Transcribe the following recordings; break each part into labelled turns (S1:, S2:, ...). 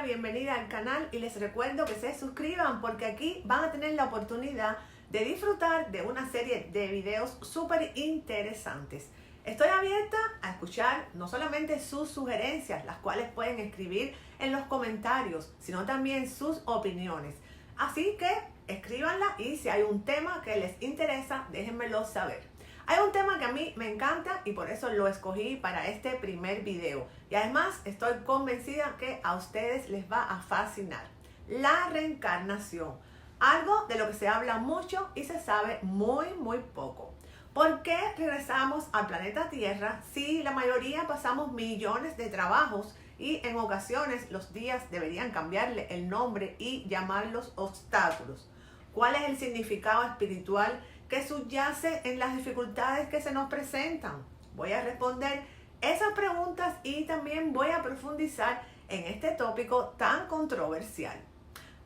S1: bienvenida al canal y les recuerdo que se suscriban porque aquí van a tener la oportunidad de disfrutar de una serie de videos súper interesantes. Estoy abierta a escuchar no solamente sus sugerencias, las cuales pueden escribir en los comentarios, sino también sus opiniones. Así que escríbanla y si hay un tema que les interesa, déjenmelo saber. Hay un tema que a mí me encanta y por eso lo escogí para este primer video. Y además estoy convencida que a ustedes les va a fascinar. La reencarnación. Algo de lo que se habla mucho y se sabe muy poco. ¿Por qué regresamos al planeta Tierra si la mayoría pasamos millones de trabajos y en ocasiones los días deberían cambiarle el nombre y llamarlos obstáculos? ¿Cuál es el significado espiritual que subyace en las dificultades que se nos presentan? Voy a responder esas preguntas y también voy a profundizar en este tópico tan controversial.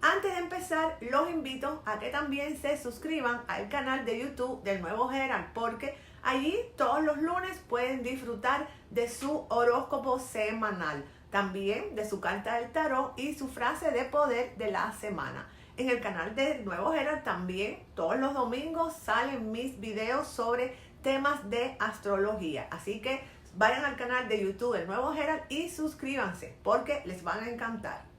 S1: Antes de empezar, los invito a que también se suscriban al canal de YouTube del Nuevo Gerald, porque allí todos los lunes pueden disfrutar de su horóscopo semanal, también de su carta del tarot y su frase de poder de la semana. En el canal de Nuevo Gerald también todos los domingos salen mis videos sobre temas de astrología. Así que vayan al canal de YouTube del Nuevo Gerald y suscríbanse porque les van a encantar.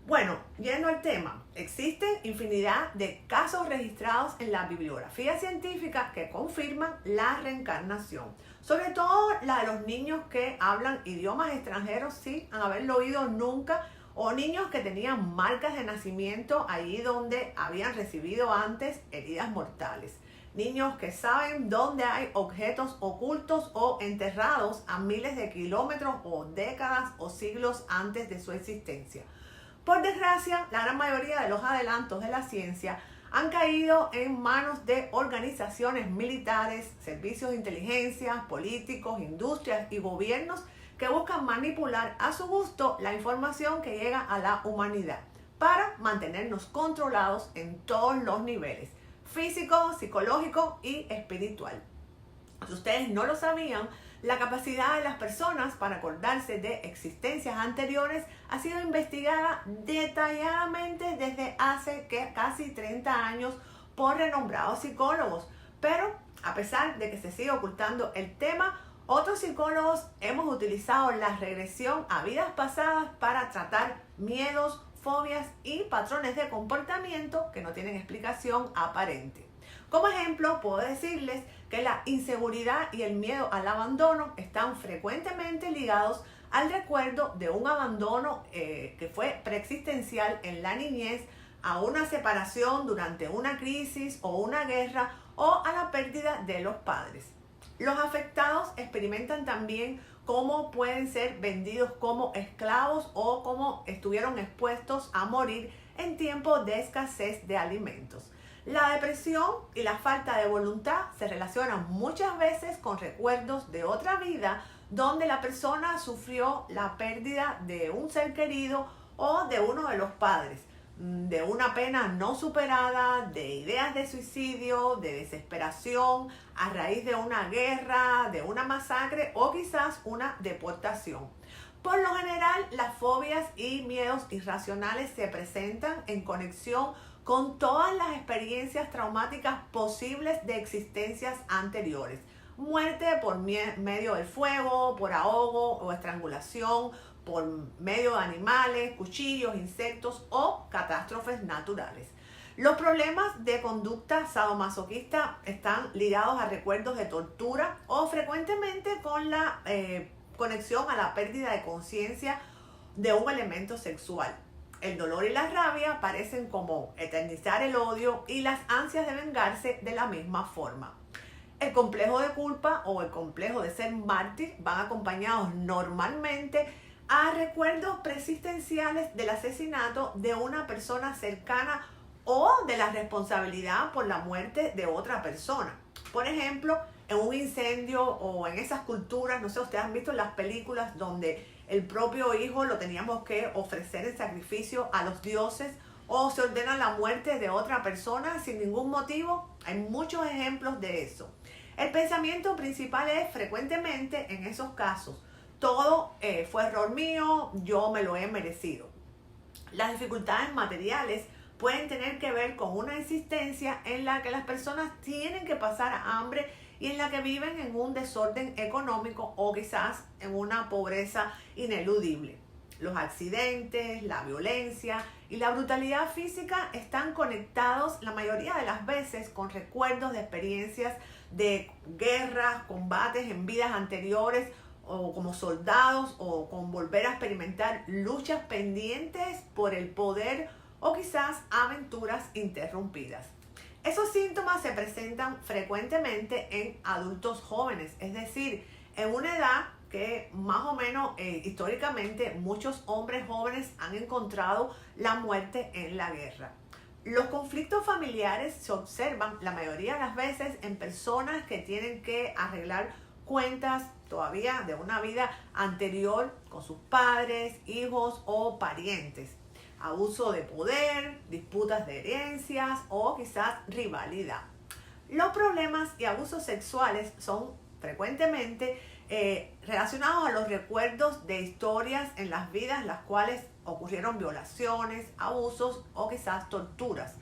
S1: Bueno, yendo al tema, existen infinidad de casos registrados en la bibliografía científica que confirman la reencarnación. Sobre todo la de los niños que hablan idiomas extranjeros sin haberlo oído nunca, o niños que tenían marcas de nacimiento allí donde habían recibido antes heridas mortales. Niños que saben dónde hay objetos ocultos o enterrados a miles de kilómetros o décadas o siglos antes de su existencia. Por desgracia, la gran mayoría de los adelantos de la ciencia han caído en manos de organizaciones militares, servicios de inteligencia, políticos, industrias y gobiernos que buscan manipular a su gusto la información que llega a la humanidad para mantenernos controlados en todos los niveles, físico, psicológico y espiritual. Si ustedes no lo sabían, la capacidad de las personas para acordarse de existencias anteriores ha sido investigada detalladamente desde hace casi 30 años por renombrados psicólogos. Pero a pesar de que se sigue ocultando el tema, otros psicólogos hemos utilizado la regresión a vidas pasadas para tratar miedos, fobias y patrones de comportamiento que no tienen explicación aparente. Como ejemplo, puedo decirles que la inseguridad y el miedo al abandono están frecuentemente ligados al recuerdo de un abandono que fue preexistencial en la niñez, a una separación durante una crisis o una guerra o a la pérdida de los padres. Los afectados experimentan también cómo pueden ser vendidos como esclavos o cómo estuvieron expuestos a morir en tiempos de escasez de alimentos. La depresión y la falta de voluntad se relacionan muchas veces con recuerdos de otra vida donde la persona sufrió la pérdida de un ser querido o de uno de los padres, de una pena no superada, de ideas de suicidio, de desesperación a raíz de una guerra, de una masacre o quizás una deportación. Por lo general, las fobias y miedos irracionales se presentan en conexión con todas las experiencias traumáticas posibles de existencias anteriores. Muerte por medio del fuego, por ahogo o estrangulación, por medio de animales, cuchillos, insectos o catástrofes naturales. Los problemas de conducta sadomasoquista están ligados a recuerdos de tortura o frecuentemente con la conexión a la pérdida de conciencia de un elemento sexual. El dolor y la rabia parecen como eternizar el odio y las ansias de vengarse de la misma forma. El complejo de culpa o el complejo de ser mártir van acompañados normalmente a recuerdos preexistenciales del asesinato de una persona cercana o de la responsabilidad por la muerte de otra persona. Por ejemplo, en un incendio o en esas culturas, no sé, ustedes han visto las películas donde el propio hijo lo teníamos que ofrecer en sacrificio a los dioses o se ordena la muerte de otra persona sin ningún motivo. Hay muchos ejemplos de eso. El pensamiento principal es frecuentemente en esos casos, todo fue error mío, yo me lo he merecido. Las dificultades materiales pueden tener que ver con una existencia en la que las personas tienen que pasar hambre y en la que viven en un desorden económico o quizás en una pobreza ineludible. Los accidentes, la violencia y la brutalidad física están conectados la mayoría de las veces con recuerdos de experiencias de guerras, combates en vidas anteriores o como soldados o con volver a experimentar luchas pendientes por el poder o quizás aventuras interrumpidas. Esos síntomas se presentan frecuentemente en adultos jóvenes, es decir, en una edad que más o menos históricamente muchos hombres jóvenes han encontrado la muerte en la guerra. Los conflictos familiares se observan la mayoría de las veces en personas que tienen que arreglar cuentas todavía de una vida anterior con sus padres, hijos o parientes. Abuso de poder, disputas de herencias o quizás rivalidad. Los problemas y abusos sexuales son frecuentemente relacionados a los recuerdos de historias en las vidas en las cuales ocurrieron violaciones, abusos o quizás torturas.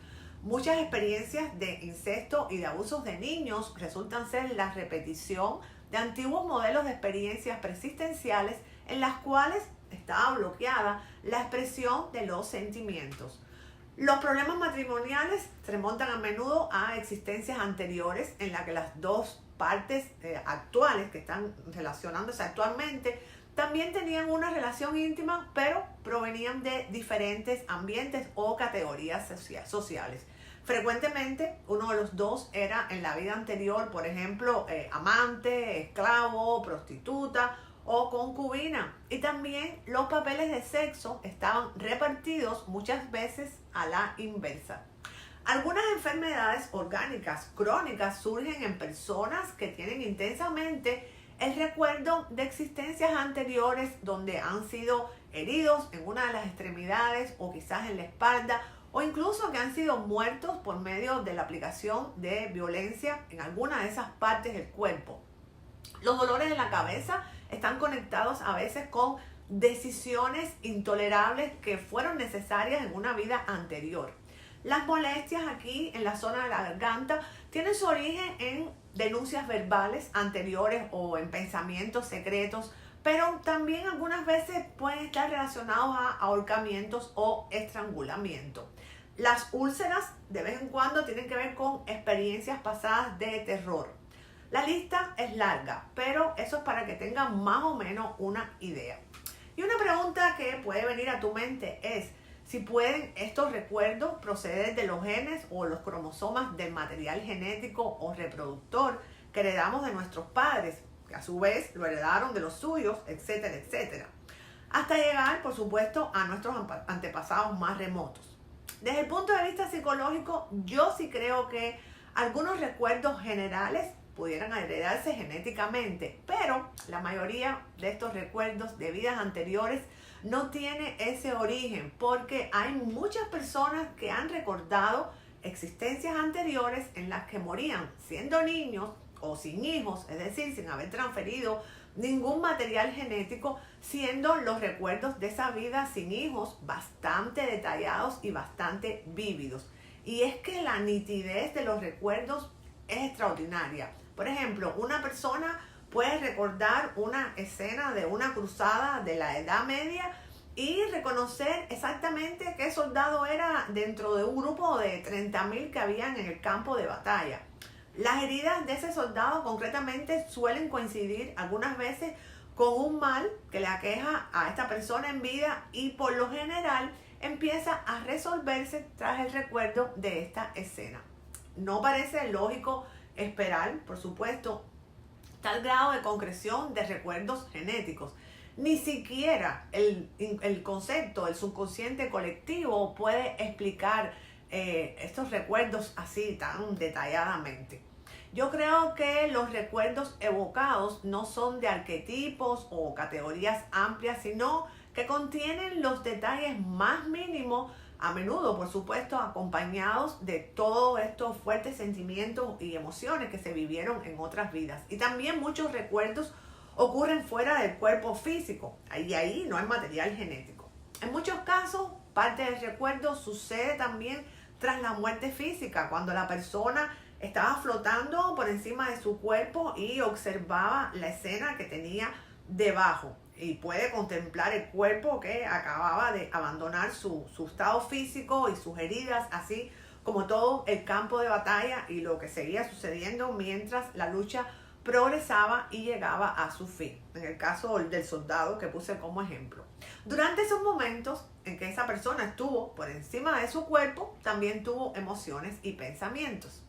S1: Muchas experiencias de incesto y de abusos de niños resultan ser la repetición de antiguos modelos de experiencias persistenciales en las cuales estaba bloqueada la expresión de los sentimientos. Los problemas matrimoniales se remontan a menudo a existencias anteriores en las que las dos partes actuales que están relacionándose actualmente también tenían una relación íntima, pero provenían de diferentes ambientes o categorías sociales. Frecuentemente uno de los dos era en la vida anterior, por ejemplo, amante, esclavo, prostituta o concubina. Y también los papeles de sexo estaban repartidos muchas veces a la inversa. Algunas enfermedades orgánicas crónicas surgen en personas que tienen intensamente el recuerdo de existencias anteriores donde han sido heridos en una de las extremidades o quizás en la espalda o incluso que han sido muertos por medio de la aplicación de violencia en alguna de esas partes del cuerpo. Los dolores en la cabeza están conectados a veces con decisiones intolerables que fueron necesarias en una vida anterior. Las molestias aquí en la zona de la garganta tienen su origen en denuncias verbales anteriores o en pensamientos secretos, pero también algunas veces pueden estar relacionados a ahorcamientos o estrangulamiento. Las úlceras de vez en cuando tienen que ver con experiencias pasadas de terror. La lista es larga, pero eso es para que tengan más o menos una idea. Y una pregunta que puede venir a tu mente es si pueden estos recuerdos proceder de los genes o los cromosomas del material genético o reproductor que heredamos de nuestros padres, que a su vez lo heredaron de los suyos, etcétera, etcétera. Hasta llegar, por supuesto, a nuestros antepasados más remotos. Desde el punto de vista psicológico, yo sí creo que algunos recuerdos generales pudieran heredarse genéticamente, pero la mayoría de estos recuerdos de vidas anteriores no tiene ese origen porque hay muchas personas que han recordado existencias anteriores en las que morían siendo niños o sin hijos, es decir, sin haber transferido ningún material genético, siendo los recuerdos de esa vida sin hijos bastante detallados y bastante vívidos. Y es que la nitidez de los recuerdos es extraordinaria. Por ejemplo, una persona puede recordar una escena de una cruzada de la Edad Media y reconocer exactamente qué soldado era dentro de un grupo de 30.000 que habían en el campo de batalla. Las heridas de ese soldado concretamente suelen coincidir algunas veces con un mal que le aqueja a esta persona en vida y por lo general empieza a resolverse tras el recuerdo de esta escena. No parece lógico esperar, por supuesto, tal grado de concreción de recuerdos genéticos. Ni siquiera el concepto del subconsciente colectivo puede explicar estos recuerdos así tan detalladamente. Yo creo que los recuerdos evocados no son de arquetipos o categorías amplias, sino que contienen los detalles más mínimos, a menudo, por supuesto, acompañados de todos estos fuertes sentimientos y emociones que se vivieron en otras vidas. Y también muchos recuerdos ocurren fuera del cuerpo físico, y ahí no hay material genético. En muchos casos parte del recuerdo sucede también tras la muerte física, cuando la persona estaba flotando por encima de su cuerpo y observaba la escena que tenía debajo y puede contemplar el cuerpo que acababa de abandonar su estado físico y sus heridas, así como todo el campo de batalla y lo que seguía sucediendo mientras la lucha progresaba y llegaba a su fin. En el caso del soldado que puse como ejemplo. Durante esos momentos en que esa persona estuvo por encima de su cuerpo, también tuvo emociones y pensamientos.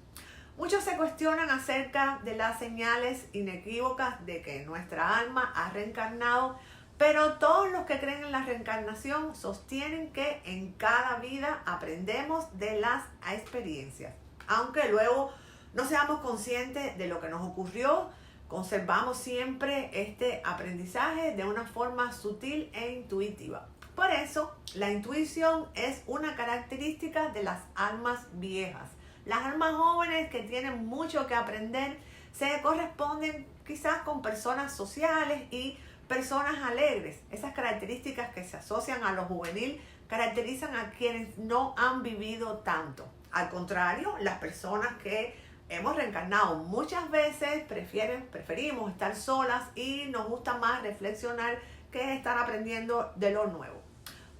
S1: Muchos se cuestionan acerca de las señales inequívocas de que nuestra alma ha reencarnado, pero todos los que creen en la reencarnación sostienen que en cada vida aprendemos de las experiencias. Aunque luego no seamos conscientes de lo que nos ocurrió, conservamos siempre este aprendizaje de una forma sutil e intuitiva. Por eso, la intuición es una característica de las almas viejas. Las almas jóvenes que tienen mucho que aprender se corresponden quizás con personas sociales y personas alegres. Esas características que se asocian a lo juvenil caracterizan a quienes no han vivido tanto. Al contrario, las personas que hemos reencarnado muchas veces preferimos estar solas y nos gusta más reflexionar que estar aprendiendo de lo nuevo.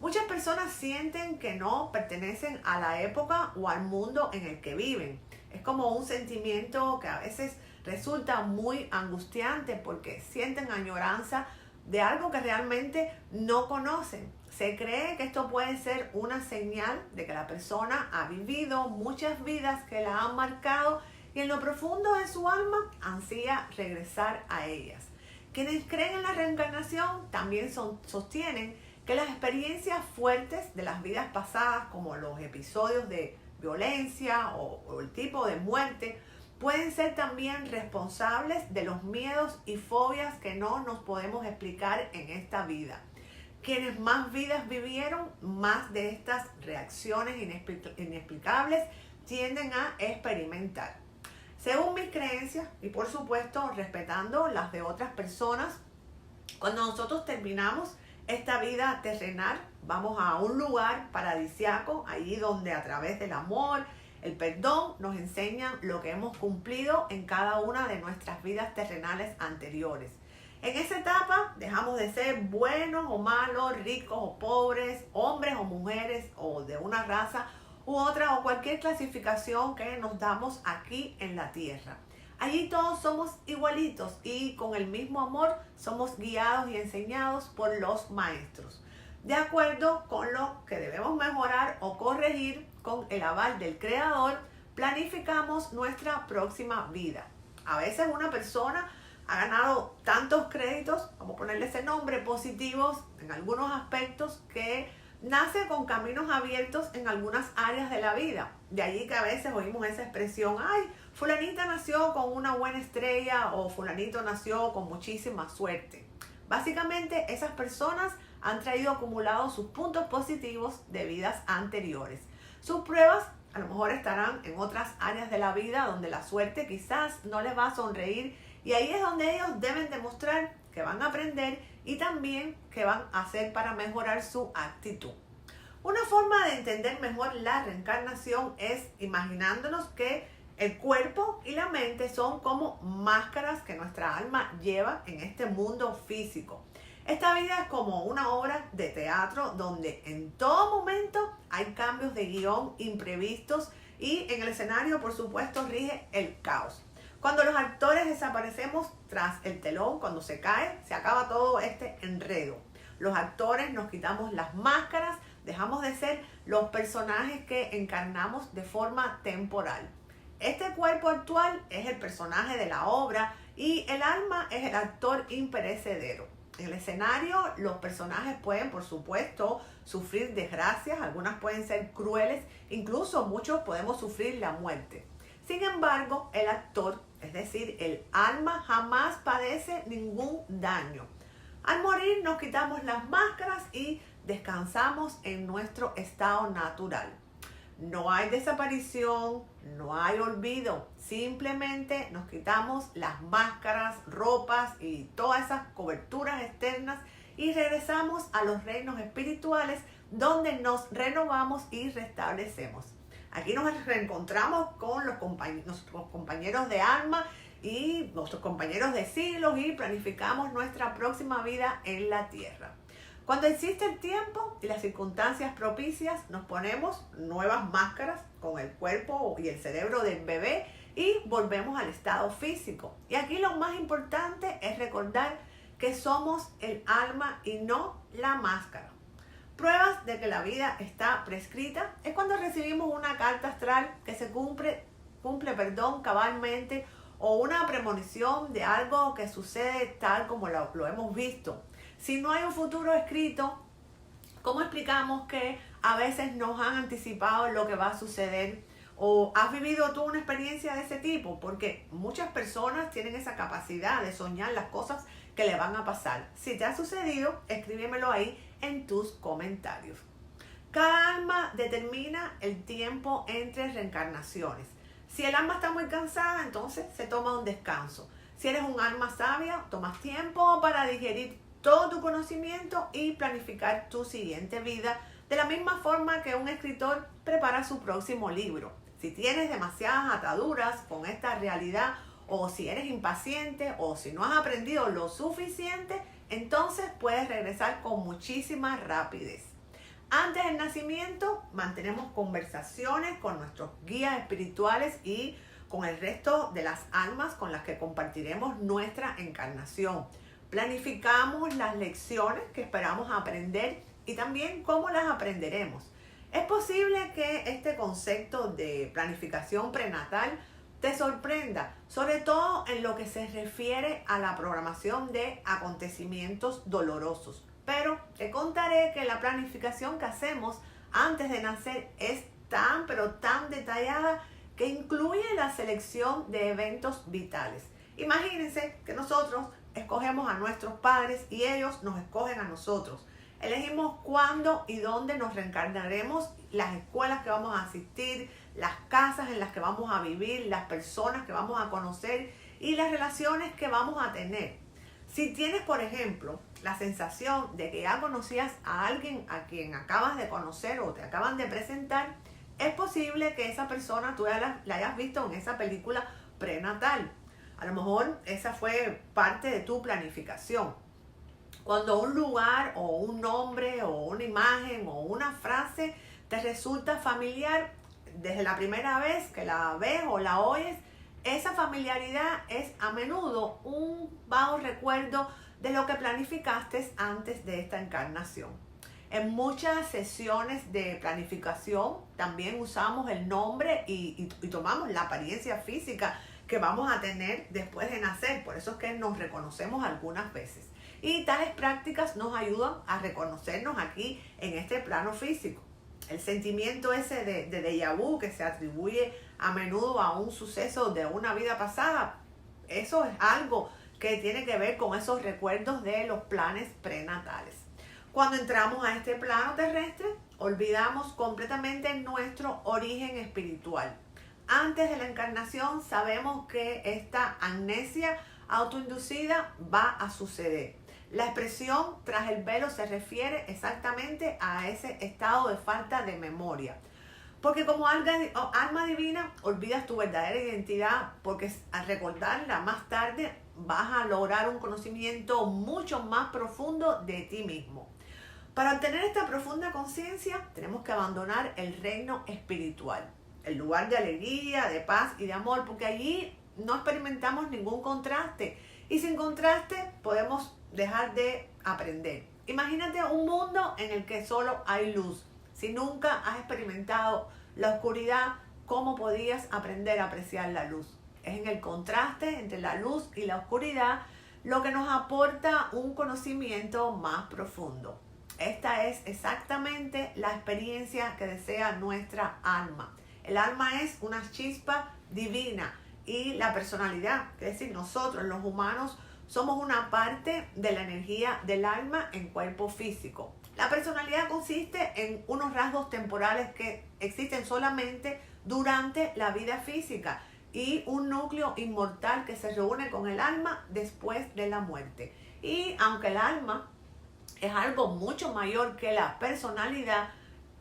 S1: Muchas personas sienten que no pertenecen a la época o al mundo en el que viven. Es como un sentimiento que a veces resulta muy angustiante porque sienten añoranza de algo que realmente no conocen. Se cree que esto puede ser una señal de que la persona ha vivido muchas vidas que la han marcado y en lo profundo de su alma ansía regresar a ellas. Quienes creen en la reencarnación también sostienen que las experiencias fuertes de las vidas pasadas, como los episodios de violencia o el tipo de muerte, pueden ser también responsables de los miedos y fobias que no nos podemos explicar en esta vida. Quienes más vidas vivieron, más de estas reacciones inexplicables tienden a experimentar. Según mis creencias, y por supuesto respetando las de otras personas, cuando nosotros terminamos esta vida terrenal, vamos a un lugar paradisiaco, allí donde a través del amor, el perdón, nos enseñan lo que hemos cumplido en cada una de nuestras vidas terrenales anteriores. En esa etapa dejamos de ser buenos o malos, ricos o pobres, hombres o mujeres o de una raza u otra o cualquier clasificación que nos damos aquí en la tierra. Allí todos somos igualitos y con el mismo amor somos guiados y enseñados por los maestros. De acuerdo con lo que debemos mejorar o corregir, con el aval del Creador, planificamos nuestra próxima vida. A veces una persona ha ganado tantos créditos, vamos a ponerle ese nombre, positivos en algunos aspectos, que nace con caminos abiertos en algunas áreas de la vida. De allí que a veces oímos esa expresión, ay, fulanita nació con una buena estrella o fulanito nació con muchísima suerte. Básicamente esas personas han traído acumulados sus puntos positivos de vidas anteriores. Sus pruebas a lo mejor estarán en otras áreas de la vida donde la suerte quizás no les va a sonreír y ahí es donde ellos deben demostrar que van a aprender y también qué van a hacer para mejorar su actitud. Una forma de entender mejor la reencarnación es imaginándonos que el cuerpo y la mente son como máscaras que nuestra alma lleva en este mundo físico. Esta vida es como una obra de teatro donde en todo momento hay cambios de guión imprevistos y en el escenario, por supuesto, rige el caos. Cuando los actores desaparecemos tras el telón, cuando se cae, se acaba todo este enredo. Los actores nos quitamos las máscaras, dejamos de ser los personajes que encarnamos de forma temporal. Este cuerpo actual es el personaje de la obra y el alma es el actor imperecedero. En el escenario, los personajes pueden, por supuesto, sufrir desgracias, algunas pueden ser crueles, incluso muchos podemos sufrir la muerte. Sin embargo, el actor, es decir, el alma, jamás padece ningún daño. Al morir nos quitamos las máscaras y descansamos en nuestro estado natural. No hay desaparición, no hay olvido, simplemente nos quitamos las máscaras, ropas y todas esas coberturas externas y regresamos a los reinos espirituales donde nos renovamos y restablecemos. Aquí nos reencontramos con nuestros compañeros de alma y nuestros compañeros de siglos y planificamos nuestra próxima vida en la tierra. Cuando existe el tiempo y las circunstancias propicias, nos ponemos nuevas máscaras con el cuerpo y el cerebro del bebé y volvemos al estado físico. Y aquí lo más importante es recordar que somos el alma y no la máscara. Pruebas de que la vida está prescrita es cuando recibimos una carta astral que se cumple cabalmente, o una premonición de algo que sucede tal como lo hemos visto. Si no hay un futuro escrito, ¿cómo explicamos que a veces nos han anticipado lo que va a suceder? ¿O has vivido tú una experiencia de ese tipo? Porque muchas personas tienen esa capacidad de soñar las cosas que le van a pasar. Si te ha sucedido, escríbemelo ahí en tus comentarios. Cada alma determina el tiempo entre reencarnaciones. Si el alma está muy cansada, entonces se toma un descanso. Si eres un alma sabia, tomas tiempo para digerir todo tu conocimiento y planificar tu siguiente vida, de la misma forma que un escritor prepara su próximo libro. Si tienes demasiadas ataduras con esta realidad, o si eres impaciente, o si no has aprendido lo suficiente, entonces puedes regresar con muchísima rapidez. Antes del nacimiento mantenemos conversaciones con nuestros guías espirituales y con el resto de las almas con las que compartiremos nuestra encarnación. Planificamos las lecciones que esperamos aprender y también cómo las aprenderemos. Es posible que este concepto de planificación prenatal te sorprenda, sobre todo en lo que se refiere a la programación de acontecimientos dolorosos. Pero te contaré que la planificación que hacemos antes de nacer es tan detallada que incluye la selección de eventos vitales. Imagínense que nosotros escogemos a nuestros padres y ellos nos escogen a nosotros. Elegimos cuándo y dónde nos reencarnaremos, las escuelas que vamos a asistir, las casas en las que vamos a vivir, las personas que vamos a conocer y las relaciones que vamos a tener. Si tienes, por ejemplo, la sensación de que ya conocías a alguien a quien acabas de conocer o te acaban de presentar, es posible que esa persona tú la hayas visto en esa película prenatal. A lo mejor esa fue parte de tu planificación. Cuando un lugar o un nombre o una imagen o una frase te resulta familiar desde la primera vez que la ves o la oyes, esa familiaridad es a menudo un vago recuerdo de lo que planificaste antes de esta encarnación. En muchas sesiones de planificación también usamos el nombre y tomamos la apariencia física que vamos a tener después de nacer. Por eso es que nos reconocemos algunas veces. Y tales prácticas nos ayudan a reconocernos aquí en este plano físico. El sentimiento ese de déjà vu que se atribuye a menudo a un suceso de una vida pasada, eso es algo que tiene que ver con esos recuerdos de los planes prenatales. Cuando entramos a este plano terrestre, olvidamos completamente nuestro origen espiritual. Antes de la encarnación sabemos que esta amnesia autoinducida va a suceder. La expresión tras el velo se refiere exactamente a ese estado de falta de memoria. Porque como alma divina olvidas tu verdadera identidad, porque al recordarla más tarde vas a lograr un conocimiento mucho más profundo de ti mismo. Para obtener esta profunda conciencia tenemos que abandonar el reino espiritual, el lugar de alegría, de paz y de amor, porque allí no experimentamos ningún contraste y sin contraste podemos dejar de aprender. Imagínate un mundo en el que solo hay luz. Si nunca has experimentado la oscuridad, ¿cómo podías aprender a apreciar la luz? Es en el contraste entre la luz y la oscuridad lo que nos aporta un conocimiento más profundo. Esta es exactamente la experiencia que desea nuestra alma. El alma es una chispa divina y la personalidad, es decir, nosotros los humanos somos una parte de la energía del alma en cuerpo físico. La personalidad consiste en unos rasgos temporales que existen solamente durante la vida física y un núcleo inmortal que se reúne con el alma después de la muerte. Y aunque el alma es algo mucho mayor que la personalidad.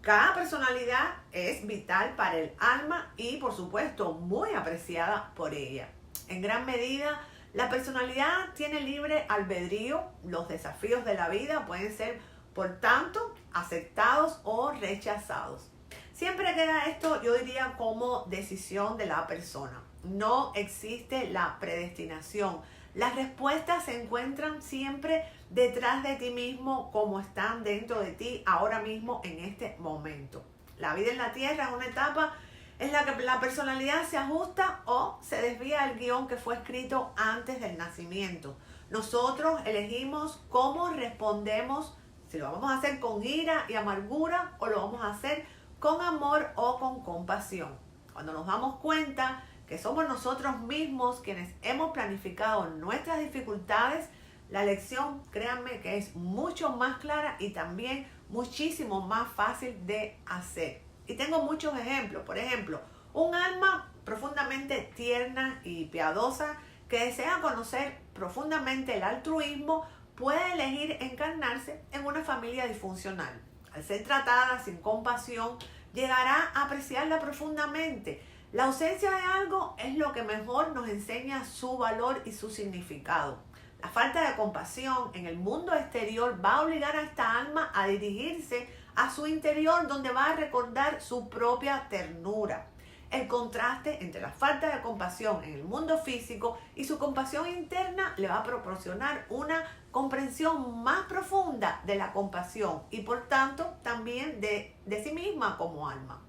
S1: Cada personalidad es vital para el alma y, por supuesto, muy apreciada por ella. En gran medida, la personalidad tiene libre albedrío. Los desafíos de la vida pueden ser, por tanto, aceptados o rechazados. Siempre queda esto, yo diría, como decisión de la persona. No existe la predestinación. Las respuestas se encuentran siempre detrás de ti mismo, como están dentro de ti ahora mismo en este momento. La vida en la tierra es una etapa en la que la personalidad se ajusta o se desvía del guión que fue escrito antes del nacimiento. Nosotros elegimos cómo respondemos, si lo vamos a hacer con ira y amargura o lo vamos a hacer con amor o con compasión. Cuando nos damos cuenta que somos nosotros mismos quienes hemos planificado nuestras dificultades, la lección, créanme, que es mucho más clara y también muchísimo más fácil de hacer. Y tengo muchos ejemplos. Por ejemplo, un alma profundamente tierna y piadosa que desea conocer profundamente el altruismo puede elegir encarnarse en una familia disfuncional. Al ser tratada sin compasión, llegará a apreciarla profundamente. La ausencia de algo es lo que mejor nos enseña su valor y su significado. La falta de compasión en el mundo exterior va a obligar a esta alma a dirigirse a su interior, donde va a recordar su propia ternura. El contraste entre la falta de compasión en el mundo físico y su compasión interna le va a proporcionar una comprensión más profunda de la compasión y por tanto también de sí misma como alma.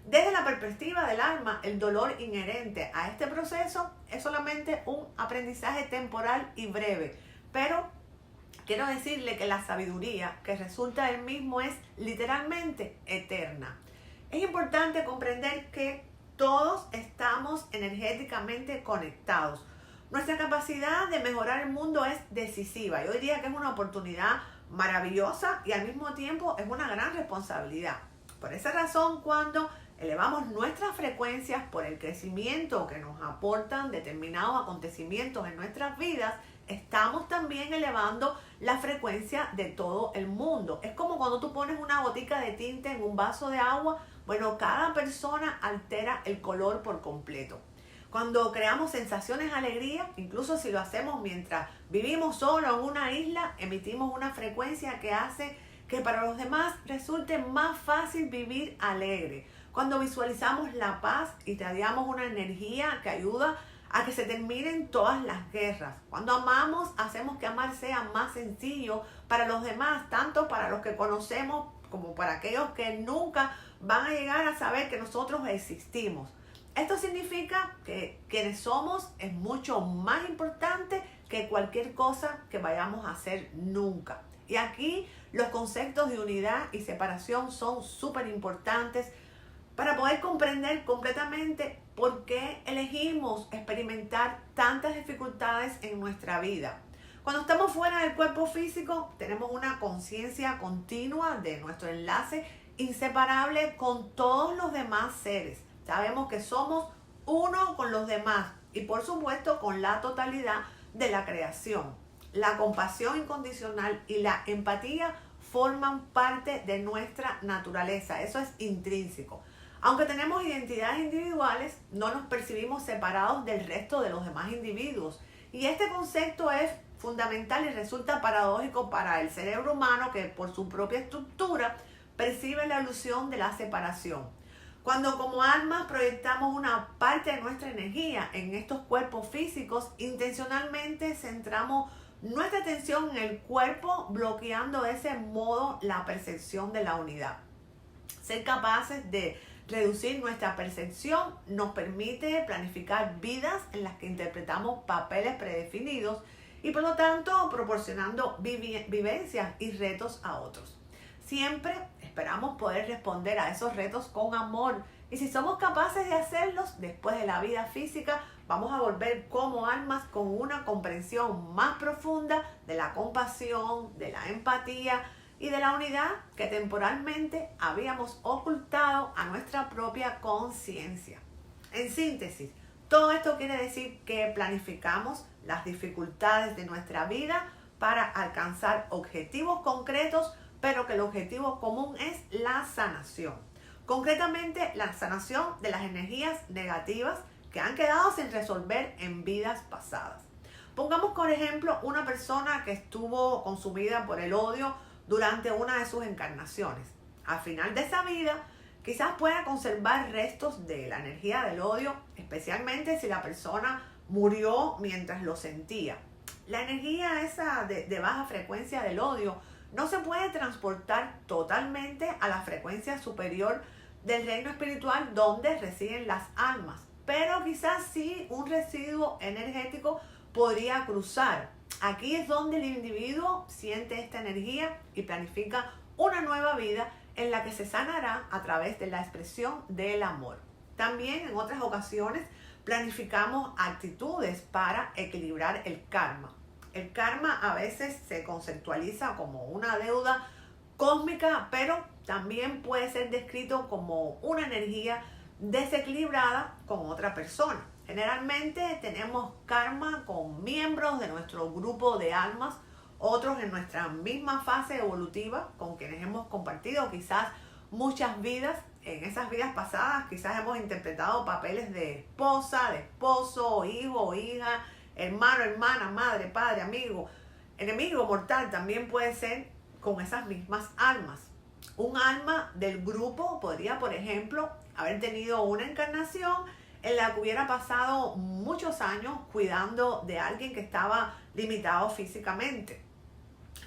S1: Desde la perspectiva del alma, el dolor inherente a este proceso es solamente un aprendizaje temporal y breve, pero quiero decirle que la sabiduría que resulta del mismo es literalmente eterna. Es importante comprender que todos estamos energéticamente conectados. Nuestra capacidad de mejorar el mundo es decisiva. Yo diría que es una oportunidad maravillosa y al mismo tiempo es una gran responsabilidad. Por esa razón, cuando elevamos nuestras frecuencias por el crecimiento que nos aportan determinados acontecimientos en nuestras vidas, estamos también elevando la frecuencia de todo el mundo. Es como cuando tú pones una gotica de tinte en un vaso de agua. Bueno, cada persona altera el color por completo. Cuando creamos sensaciones de alegría, incluso si lo hacemos mientras vivimos solo en una isla, emitimos una frecuencia que hace que para los demás resulte más fácil vivir alegre. Cuando visualizamos la paz, irradiamos una energía que ayuda a que se terminen todas las guerras. Cuando amamos, hacemos que amar sea más sencillo para los demás, tanto para los que conocemos como para aquellos que nunca van a llegar a saber que nosotros existimos. Esto significa que quienes somos es mucho más importante que cualquier cosa que vayamos a hacer nunca. Y aquí los conceptos de unidad y separación son súper importantes para poder comprender completamente por qué elegimos experimentar tantas dificultades en nuestra vida. Cuando estamos fuera del cuerpo físico, tenemos una conciencia continua de nuestro enlace inseparable con todos los demás seres. Sabemos que somos uno con los demás y por supuesto con la totalidad de la creación. La compasión incondicional y la empatía forman parte de nuestra naturaleza. Eso es intrínseco. Aunque tenemos identidades individuales, no nos percibimos separados del resto de los demás individuos. Y este concepto es fundamental y resulta paradójico para el cerebro humano que por su propia estructura percibe la ilusión de la separación. Cuando como almas proyectamos una parte de nuestra energía en estos cuerpos físicos, intencionalmente centramos nuestra atención en el cuerpo, bloqueando de ese modo la percepción de la unidad. Ser capaces de reducir nuestra percepción nos permite planificar vidas en las que interpretamos papeles predefinidos y por lo tanto proporcionando vivencias y retos a otros. Siempre esperamos poder responder a esos retos con amor y si somos capaces de hacerlos después de la vida física, vamos a volver como almas con una comprensión más profunda de la compasión, de la empatía y de la unidad que temporalmente habíamos ocultado a nuestra propia conciencia. En síntesis, todo esto quiere decir que planificamos las dificultades de nuestra vida para alcanzar objetivos concretos, pero que el objetivo común es la sanación. Concretamente, la sanación de las energías negativas que han quedado sin resolver en vidas pasadas. Pongamos, por ejemplo, una persona que estuvo consumida por el odio durante una de sus encarnaciones. Al final de esa vida, quizás pueda conservar restos de la energía del odio, especialmente si la persona murió mientras lo sentía. La energía esa de baja frecuencia del odio no se puede transportar totalmente a la frecuencia superior del reino espiritual donde residen las almas, pero quizás sí un residuo energético podría cruzar. Aquí es donde el individuo siente esta energía y planifica una nueva vida en la que se sanará a través de la expresión del amor. También en otras ocasiones planificamos actitudes para equilibrar el karma. El karma a veces se conceptualiza como una deuda cósmica, pero también puede ser descrito como una energía desequilibrada con otra persona. Generalmente tenemos karma con miembros de nuestro grupo de almas, otros en nuestra misma fase evolutiva, con quienes hemos compartido quizás muchas vidas. En esas vidas pasadas quizás hemos interpretado papeles de esposa, de esposo, hijo, hija, hermano, hermana, madre, padre, amigo, enemigo mortal. También puede ser con esas mismas almas. Un alma del grupo podría, por ejemplo, haber tenido una encarnación en la que hubiera pasado muchos años cuidando de alguien que estaba limitado físicamente.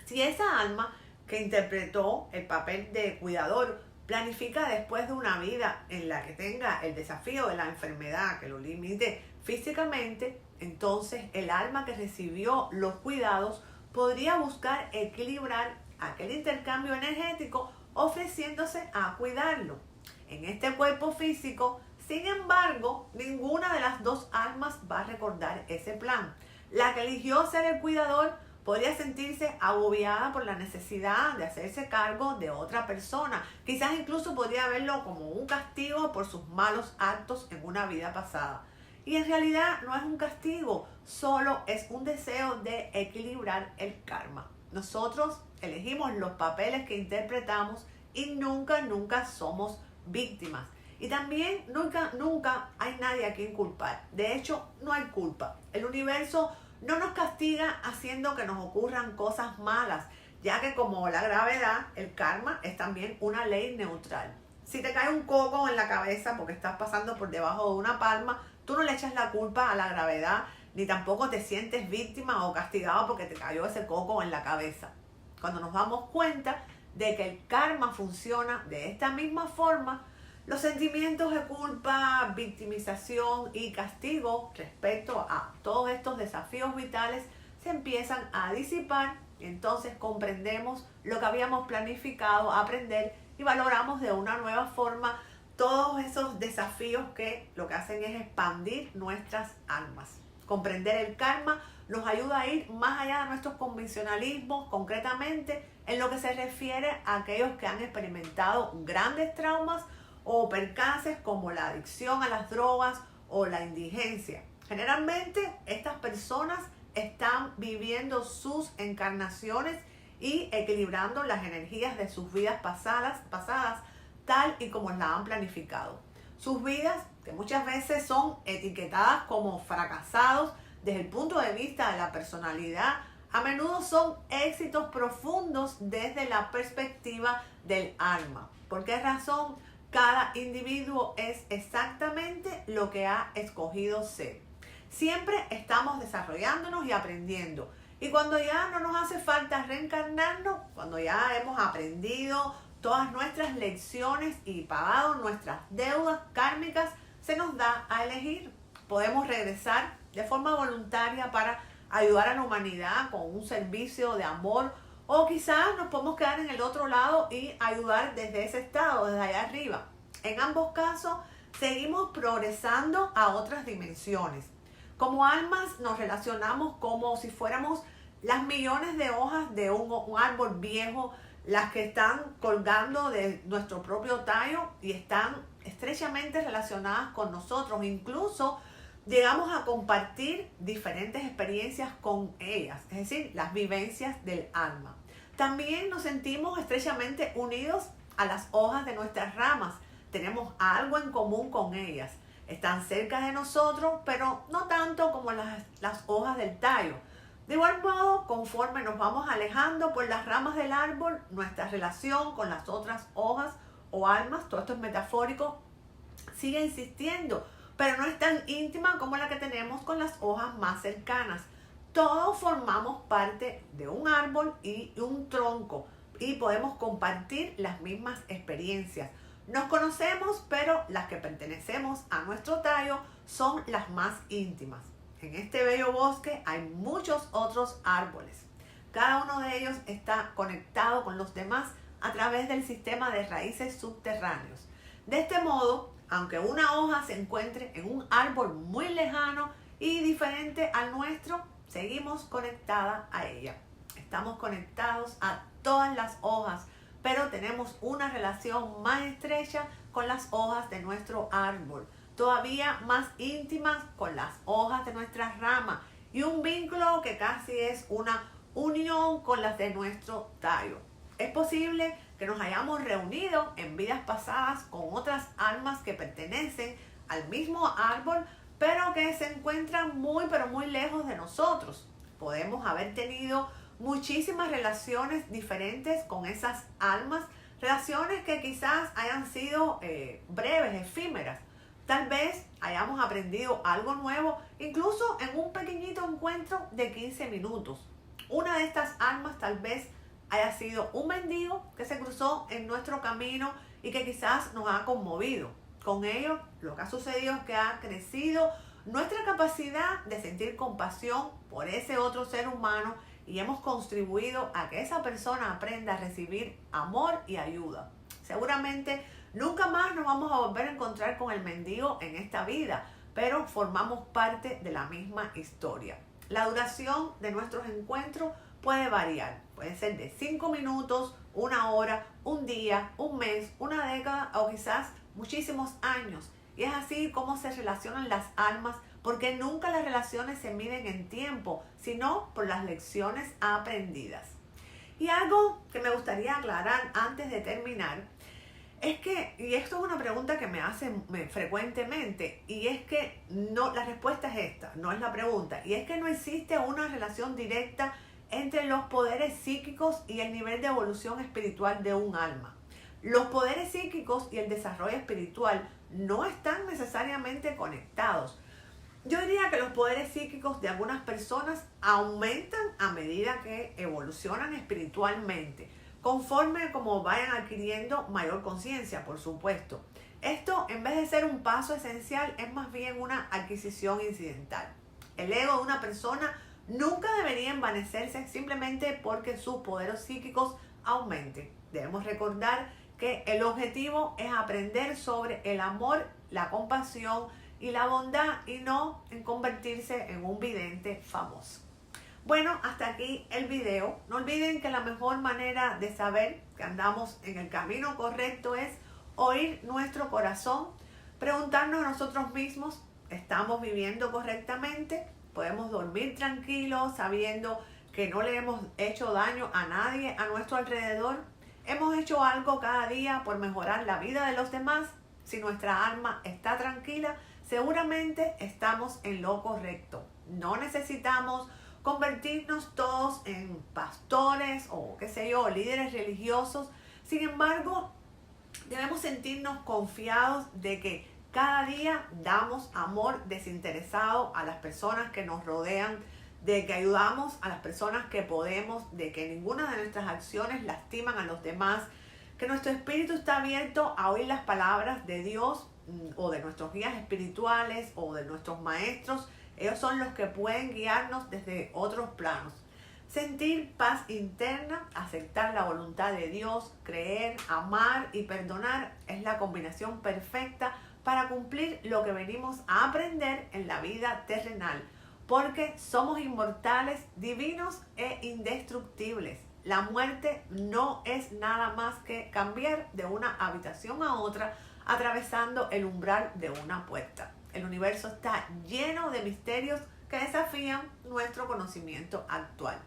S1: Si esa alma que interpretó el papel de cuidador planifica después de una vida en la que tenga el desafío de la enfermedad que lo limite físicamente, entonces el alma que recibió los cuidados podría buscar equilibrar aquel intercambio energético ofreciéndose a cuidarlo. En este cuerpo físico, sin embargo, ninguna de las dos almas va a recordar ese plan. La que eligió ser el cuidador podría sentirse agobiada por la necesidad de hacerse cargo de otra persona. Quizás incluso podría verlo como un castigo por sus malos actos en una vida pasada. Y en realidad no es un castigo, solo es un deseo de equilibrar el karma. Nosotros elegimos los papeles que interpretamos y nunca somos víctimas. Y también nunca hay nadie a quien culpar. De hecho, no hay culpa. El universo no nos castiga haciendo que nos ocurran cosas malas, ya que como la gravedad, el karma es también una ley neutral. Si te cae un coco en la cabeza porque estás pasando por debajo de una palma, tú no le echas la culpa a la gravedad, ni tampoco te sientes víctima o castigado porque te cayó ese coco en la cabeza. Cuando nos damos cuenta de que el karma funciona de esta misma forma, los sentimientos de culpa, victimización y castigo respecto a todos estos desafíos vitales se empiezan a disipar y entonces comprendemos lo que habíamos planificado aprender y valoramos de una nueva forma todos esos desafíos que lo que hacen es expandir nuestras almas. Comprender el karma nos ayuda a ir más allá de nuestros convencionalismos, concretamente en lo que se refiere a aquellos que han experimentado grandes traumas o percances como la adicción a las drogas o la indigencia. Generalmente estas personas están viviendo sus encarnaciones y equilibrando las energías de sus vidas pasadas tal y como la han planificado. Sus vidas, que muchas veces son etiquetadas como fracasados desde el punto de vista de la personalidad, a menudo son éxitos profundos desde la perspectiva del alma. ¿Por qué razón? Cada individuo es exactamente lo que ha escogido ser. Siempre estamos desarrollándonos y aprendiendo. Y cuando ya no nos hace falta reencarnarnos, cuando ya hemos aprendido todas nuestras lecciones y pagado nuestras deudas kármicas, se nos da a elegir. Podemos regresar de forma voluntaria para ayudar a la humanidad con un servicio de amor, o quizás nos podemos quedar en el otro lado y ayudar desde ese estado, desde allá arriba. En ambos casos, seguimos progresando a otras dimensiones. Como almas nos relacionamos como si fuéramos las millones de hojas de un árbol viejo, las que están colgando de nuestro propio tallo y están estrechamente relacionadas con nosotros. Incluso llegamos a compartir diferentes experiencias con ellas, es decir, las vivencias del alma. También nos sentimos estrechamente unidos a las hojas de nuestras ramas. Tenemos algo en común con ellas. Están cerca de nosotros, pero no tanto como las hojas del tallo. De igual modo, conforme nos vamos alejando por las ramas del árbol, nuestra relación con las otras hojas o almas, todo esto es metafórico, sigue existiendo, pero no es tan íntima como la que tenemos con las hojas más cercanas. Todos formamos parte de un árbol y un tronco y podemos compartir las mismas experiencias. Nos conocemos, pero las que pertenecemos a nuestro tallo son las más íntimas. En este bello bosque hay muchos otros árboles. Cada uno de ellos está conectado con los demás a través del sistema de raíces subterráneos. De este modo, aunque una hoja se encuentre en un árbol muy lejano y diferente al nuestro, seguimos conectadas a ella. Estamos conectados a todas las hojas, pero tenemos una relación más estrecha con las hojas de nuestro árbol, todavía más íntimas con las hojas de nuestras ramas y un vínculo que casi es una unión con las de nuestro tallo. Es posible que nos hayamos reunido en vidas pasadas con otras almas que pertenecen al mismo árbol, pero que se encuentran muy pero muy lejos de nosotros. Podemos haber tenido muchísimas relaciones diferentes con esas almas, relaciones que quizás hayan sido breves, efímeras. Tal vez hayamos aprendido algo nuevo, incluso en un pequeñito encuentro de 15 minutos. Una de estas almas tal vez haya sido un mendigo que se cruzó en nuestro camino y que quizás nos ha conmovido. Con ello, lo que ha sucedido es que ha crecido nuestra capacidad de sentir compasión por ese otro ser humano y hemos contribuido a que esa persona aprenda a recibir amor y ayuda. Seguramente nunca más nos vamos a volver a encontrar con el mendigo en esta vida, pero formamos parte de la misma historia. La duración de nuestros encuentros puede variar, puede ser de 5 minutos, 1 hora, un día, un mes, una década o quizás muchísimos años. Y es así como se relacionan las almas, porque nunca las relaciones se miden en tiempo, sino por las lecciones aprendidas. Y algo que me gustaría aclarar antes de terminar, es que, y esto es una pregunta que me hacen frecuentemente, y es que no, la respuesta es esta, no es la pregunta, y es que no existe una relación directa entre los poderes psíquicos y el nivel de evolución espiritual de un alma. Los poderes psíquicos y el desarrollo espiritual no están necesariamente conectados. Yo diría que los poderes psíquicos de algunas personas aumentan a medida que evolucionan espiritualmente, conforme como vayan adquiriendo mayor conciencia, por supuesto. Esto, en vez de ser un paso esencial, es más bien una adquisición incidental. El ego de una persona nunca debería envanecerse simplemente porque sus poderes psíquicos aumenten. Debemos recordar que el objetivo es aprender sobre el amor, la compasión y la bondad y no en convertirse en un vidente famoso. Bueno, hasta aquí el video. No olviden que la mejor manera de saber que andamos en el camino correcto es oír nuestro corazón, preguntarnos a nosotros mismos, ¿estamos viviendo correctamente? Podemos dormir tranquilos sabiendo que no le hemos hecho daño a nadie a nuestro alrededor. ¿Hemos hecho algo cada día por mejorar la vida de los demás? Si nuestra alma está tranquila, seguramente estamos en lo correcto. No necesitamos convertirnos todos en pastores o qué sé yo, líderes religiosos. Sin embargo, debemos sentirnos confiados de que cada día damos amor desinteresado a las personas que nos rodean, de que ayudamos a las personas que podemos, de que ninguna de nuestras acciones lastiman a los demás, que nuestro espíritu está abierto a oír las palabras de Dios o de nuestros guías espirituales o de nuestros maestros. Ellos son los que pueden guiarnos desde otros planos. Sentir paz interna, aceptar la voluntad de Dios, creer, amar y perdonar es la combinación perfecta para cumplir lo que venimos a aprender en la vida terrenal, porque somos inmortales, divinos e indestructibles. La muerte no es nada más que cambiar de una habitación a otra, atravesando el umbral de una puerta. El universo está lleno de misterios que desafían nuestro conocimiento actual.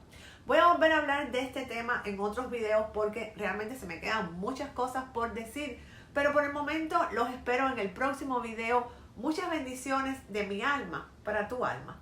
S1: Voy a volver a hablar de este tema en otros videos porque realmente se me quedan muchas cosas por decir, pero por el momento los espero en el próximo video. Muchas bendiciones de mi alma para tu alma.